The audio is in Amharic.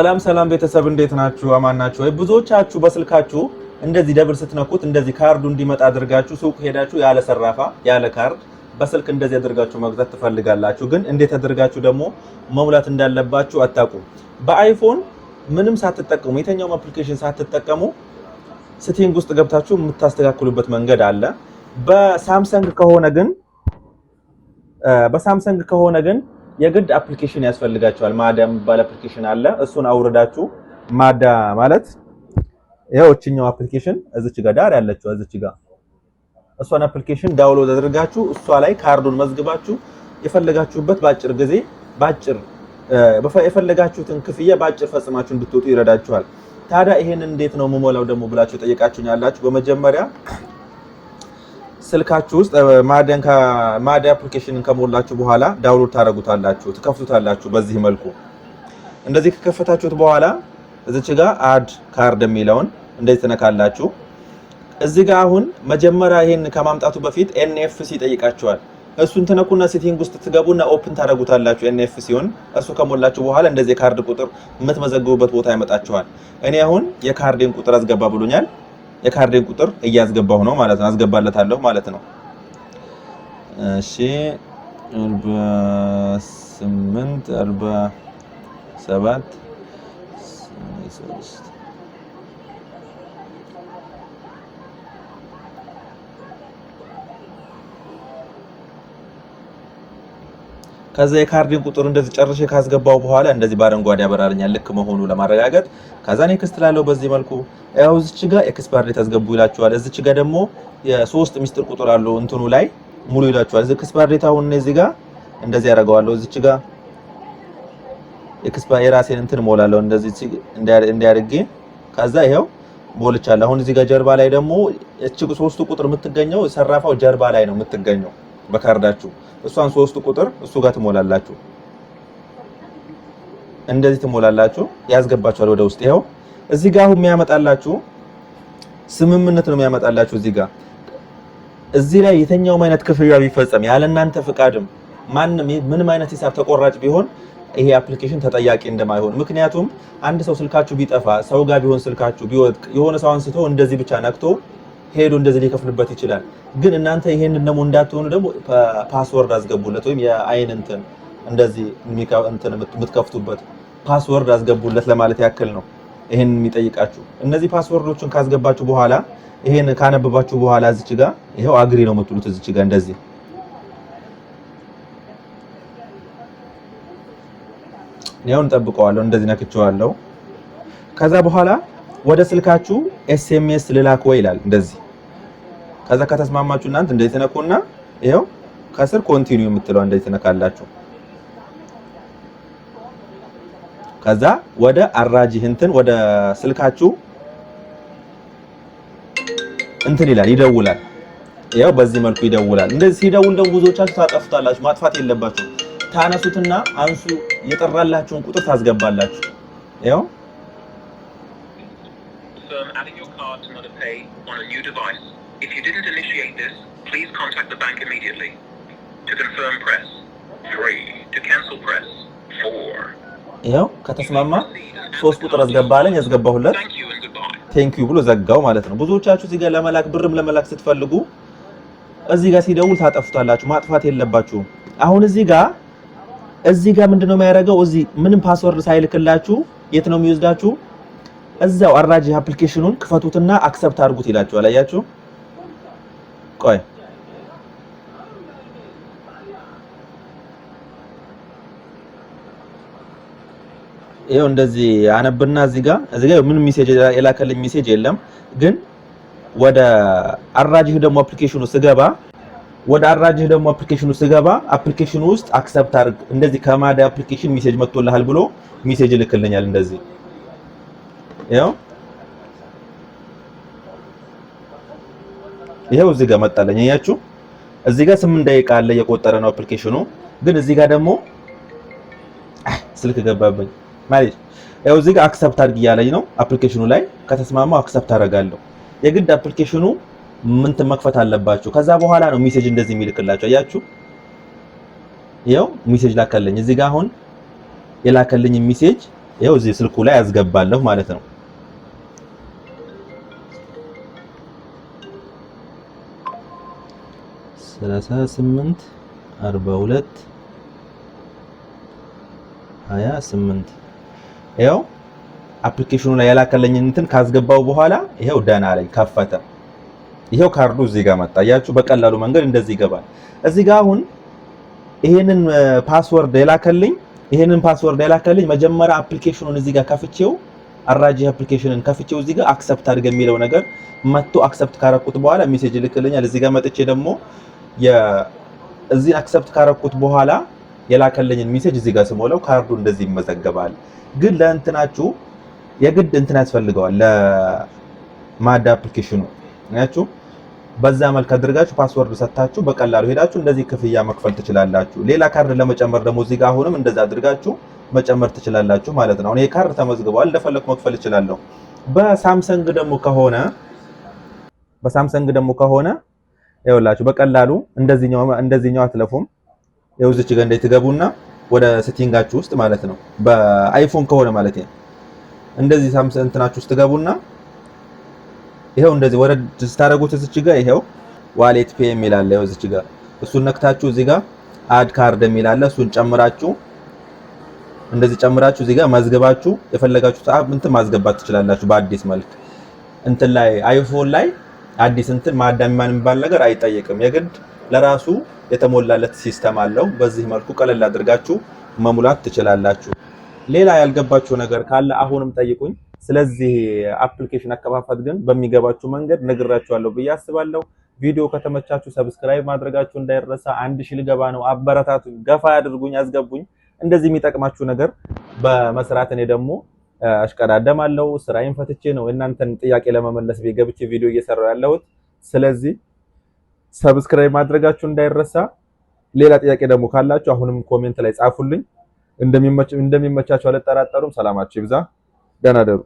ሰላም ቤተሰብ እንዴት ናችሁ? አማን ናችሁ ወይ? ብዙዎቻችሁ በስልካችሁ እንደዚህ ደብል ስትነኩት እንደዚህ ካርዱ እንዲመጣ አድርጋችሁ ሱቅ ሄዳችሁ ያለ ሰራፋ ያለ ካርድ በስልክ እንደዚህ አድርጋችሁ መግዛት ትፈልጋላችሁ። ግን እንዴት አድርጋችሁ ደግሞ መሙላት እንዳለባችሁ አታውቁም። በአይፎን ምንም ሳትጠቀሙ የትኛውም አፕሊኬሽን ሳትጠቀሙ ሴቲንግ ውስጥ ገብታችሁ የምታስተካክሉበት መንገድ አለ። በሳምሰንግ ከሆነ ግን የግድ አፕሊኬሽን ያስፈልጋቸዋል። ማዳ የሚባል አፕሊኬሽን አለ። እሱን አውርዳችሁ ማዳ ማለት እቺኛው አፕሊኬሽን እዚች ጋር ዳር ያለችው እዚች ጋር እሷን አፕሊኬሽን ዳውንሎድ አድርጋችሁ እሷ ላይ ካርዱን መዝግባችሁ የፈለጋችሁበት ባጭር ጊዜ የፈለጋችሁትን ክፍያ ባጭር ፈጽማችሁ እንድትወጡ ይረዳችኋል። ታዲያ ይሄን እንዴት ነው መሞላው ደግሞ ብላችሁ ጠይቃችሁኝ ያላችሁ። በመጀመሪያ ስልካችሁ ውስጥ ማዳ አፕሊኬሽንን ከሞላችሁ በኋላ ዳውንሎድ ታረጉታላችሁ፣ ትከፍቱታላችሁ። በዚህ መልኩ እንደዚህ ከከፈታችሁት በኋላ እዚች ጋር አድ ካርድ የሚለውን እንደዚህ ተነካላችሁ። እዚህ ጋር አሁን መጀመሪያ ይሄን ከማምጣቱ በፊት ኤንኤፍሲ ጠይቃችኋል። እሱን ተነኩና ሴቲንግ ውስጥ ትገቡና ኦፕን ታረጉታላችሁ። ኤንኤፍሲውን እሱ ከሞላችሁ በኋላ እንደዚህ ካርድ ቁጥር የምትመዘግቡበት ቦታ ያመጣችኋል። እኔ አሁን የካርዴን ቁጥር አስገባ ብሎኛል። የካርዴን ቁጥር እያስገባሁ ነው ማለት ነው። አስገባለታለሁ ማለት ነው። እሺ 48 47 ከዛ የካርድን ቁጥር እንደዚህ ጨርሼ ካስገባው በኋላ እንደዚህ ባረንጓዴ ያበራልኛል ልክ መሆኑ ለማረጋገጥ። ከዛ ኔክስት ላለው በዚህ መልኩ ያው እዚች ጋር ኤክስፓየር ዴት አስገቡ ይላችኋል። እዚች ጋር ደግሞ የሶስት ሚስጥር ቁጥር አለው እንትኑ ላይ ሙሉ ይላችኋል። እዚህ ኤክስፓየር ዴት አሁን እዚህ ጋር እንደዚህ ያደርገዋለሁ። እዚች ጋር ኤክስፓየር የራሴን እንትን ሞላለሁ እንደዚህ እንዲያርጌ ከዛ ይሄው ሞልቻለሁ። አሁን እዚህ ጋር ጀርባ ላይ ደግሞ እቺ ሶስቱ ቁጥር የምትገኘው ሰራፋው ጀርባ ላይ ነው የምትገኘው በካርዳችሁ። እሷን ሶስቱ ቁጥር እሱ ጋር ትሞላላችሁ። እንደዚህ ትሞላላችሁ፣ ያስገባችኋል ወደ ውስጥ። ይሄው እዚህ ጋር አሁን የሚያመጣላችሁ ስምምነት ነው የሚያመጣላችሁ። እዚህ ላይ የትኛውም አይነት ክፍያ ቢፈጸም ያለ እናንተ ፍቃድም ምንም አይነት ሂሳብ ተቆራጭ ቢሆን ይሄ አፕሊኬሽን ተጠያቂ እንደማይሆን። ምክንያቱም አንድ ሰው ስልካችሁ ቢጠፋ ሰው ጋር ቢሆን ስልካችሁ ቢወድቅ የሆነ ሰው አንስቶ እንደዚህ ብቻ ነክቶ ሄዶ እንደዚህ ሊከፍልበት ይችላል። ግን እናንተ ይሄንን ደግሞ እንዳትሆኑ ደግሞ ፓስወርድ አስገቡለት፣ ወይም የአይን እንትን እንደዚህ የምትከፍቱበት ፓስወርድ አስገቡለት ለማለት ያክል ነው ይሄን የሚጠይቃችሁ። እነዚህ ፓስወርዶችን ካስገባችሁ በኋላ ይሄን ካነበባችሁ በኋላ እዚች ጋር ይሄው አግሪ ነው የምትሉት። እዚች ጋር እንደዚህ ነው እንጠብቀዋለሁ። እንደዚህ ነክቼዋለሁ። ከዛ በኋላ ወደ ስልካችሁ ኤስኤምኤስ ልላክ ወይ ይላል እንደዚህ። ከዛ ከተስማማችሁ እናንተ እንደዚህ ተነኩና ይሄው ከስር ኮንቲኒው የምትለው እንደዚህ ተነካላችሁ። ከዛ ወደ አራጅህ እንትን ወደ ስልካችሁ እንትን ይላል ይደውላል። ይሄው በዚህ መልኩ ይደውላል። እንደዚህ ሲደውል ደግሞ ብዙዎቻችሁ ታጠፉታላችሁ። ማጥፋት የለባችሁ። ታነሱትና አንሱ የጠራላችሁን ቁጥር ታስገባላችሁ። ይሄው adding your card to another pay on a new device. If you didn't initiate this, please contact the bank immediately. To confirm, press 3. To cancel, press 4. ይሄው ከተስማማ 3 ቁጥር አስገባለኝ ያስገባሁለት ቴንክ ዩ ብሎ ዘጋው ማለት ነው። ብዙዎቻችሁ እዚህ ጋር ለመላክ ስትፈልጉ እዚህ ጋር ሲደውል ታጠፉታላችሁ። ማጥፋት የለባችሁም። አሁን እዚህ ጋር ምንድነው የሚያደርገው? እዚህ ምንም ፓስወርድ ሳይልክላችሁ የት ነው የሚወስዳችሁ? እዛው አራጅ አፕሊኬሽኑን ክፈቱትና አክሰፕት አድርጉት ይላችኋል። አያችሁ? ቆይ ይሄው እንደዚህ አነብና እዚህ ጋር ምንም ሜሴጅ የላከልኝ ሜሴጅ የለም። ግን ወደ አራጅህ ደግሞ አፕሊኬሽኑ ስገባ አፕሊኬሽኑ ውስጥ አክሰፕት አድርግ እንደዚህ ከማዳ አፕሊኬሽን ሜሴጅ መጥቶልሃል ብሎ ሜሴጅ ልክልኛል እንደዚህ። ይሄው እዚህ ጋር መጣለኝ። አያችሁ? እዚህ ጋር 8 ደቂቃ አለ እየቆጠረ ነው አፕሊኬሽኑ። ግን እዚህ ጋር ደግሞ ስልክ ገባብኝ ማለት ይሄው እዚህ ጋር አክሰፕት አድርግ እያለኝ ነው አፕሊኬሽኑ ላይ። ከተስማማው አክሰፕት አደርጋለሁ። የግድ አፕሊኬሽኑ መክፈት አለባችሁ። ከዛ በኋላ ነው ሜሴጅ እንደዚህ የሚልክላችሁ። አያችሁ? ይሄው ሜሴጅ ላከልኝ። እዚህ ጋር አሁን የላከልኝ ሜሴጅ ይኸው እዚህ ስልኩ ላይ ያስገባለሁ ማለት ነው። ሰላሳ 8 42 28 ይኸው አፕሊኬሽኑ ላይ ያላከለኝ እንትን ካስገባው በኋላ ይኸው ደህና ላይ ከፈተ። ይኸው ካርዱ እዚህ ጋር መጣ። ያያችሁ በቀላሉ መንገድ እንደዚህ ይገባል። እዚህ ጋር አሁን ይሄንን ፓስወርድ የላከልኝ መጀመሪያ አፕሊኬሽኑን እዚህ ጋር ከፍቼው አራጂ አፕሊኬሽንን ከፍቼው እዚህ ጋር አክሰፕት አድርገ የሚለው ነገር መጥቶ አክሰፕት ካረኩት በኋላ ሜሴጅ ልክልኛል። እዚህ ጋር መጥቼ ደግሞ እዚህ አክሰፕት ካረኩት በኋላ የላከልኝን ሜሴጅ እዚህ ጋር ስሞላው ካርዱ እንደዚህ ይመዘገባል። ግን ለእንትናችሁ የግድ እንትን ያስፈልገዋል ለማዳ አፕሊኬሽኑ ያችሁ በዛ መልክ አድርጋችሁ ፓስወርድ ሰጣችሁ በቀላሉ ሄዳችሁ እንደዚህ ክፍያ መክፈል ትችላላችሁ። ሌላ ካርድ ለመጨመር ደግሞ እዚህ ጋር አሁንም እንደዛ አድርጋችሁ መጨመር ትችላላችሁ ማለት ነው። እኔ ካርድ ተመዝግቧል እንደፈለኩ መክፈል እችላለሁ። በሳምሰንግ ደግሞ ከሆነ ይኸውላችሁ በቀላሉ እንደዚህኛው አትለፉም። ይኸው እዚች ጋር ትገቡና ወደ ሴቲንጋችሁ ውስጥ ማለት ነው። በአይፎን ከሆነ ማለት ነው እንደዚህ ሳምሰንግ እንትናችሁ ውስጥ ትገቡና ይሄው እንደዚህ ወረድ ስታረጉት እዚች ጋር ይሄው ዋሌት ፔ የሚል አለ። ይሄው እዚች ጋር እሱን ነክታችሁ እዚህ ጋር አድ ካርድ የሚል አለ። እሱን ጨምራችሁ እንደዚህ ጨምራችሁ እዚህ ጋር ማዝገባችሁ የፈለጋችሁ ሰዓት እንትን ማዝገባት ትችላላችሁ። በአዲስ መልክ እንትን ላይ አይፎን ላይ አዲስ እንትን ማዳሚማን የሚባል ነገር አይጠየቅም። የግድ ለራሱ የተሞላለት ሲስተም አለው። በዚህ መልኩ ቀለል አድርጋችሁ መሙላት ትችላላችሁ። ሌላ ያልገባችሁ ነገር ካለ አሁንም ጠይቁኝ። ስለዚህ አፕሊኬሽን አከፋፈት ግን በሚገባችሁ መንገድ ነግራችኋለሁ ብዬ አስባለሁ። ቪዲዮ ከተመቻችሁ ሰብስክራይብ ማድረጋችሁ እንዳይረሳ። 1000 ልገባ ነው። አበረታቱ፣ ገፋ ያድርጉኝ፣ አስገቡኝ። እንደዚህ የሚጠቅማችሁ ነገር በመስራት እኔ ደግሞ አሽቀዳደማለሁ። ስራዬን ፈትቼ ነው እናንተን ጥያቄ ለመመለስ ገብቼ ቪዲዮ እየሰራሁ ያለሁት። ስለዚህ ሰብስክራይብ ማድረጋችሁ እንዳይረሳ። ሌላ ጥያቄ ደግሞ ካላችሁ አሁንም ኮሜንት ላይ ጻፉልኝ። እንደሚመቻችሁ አልጠራጠሩም። ሰላማችሁ ይብዛ። ደህና ደሩ።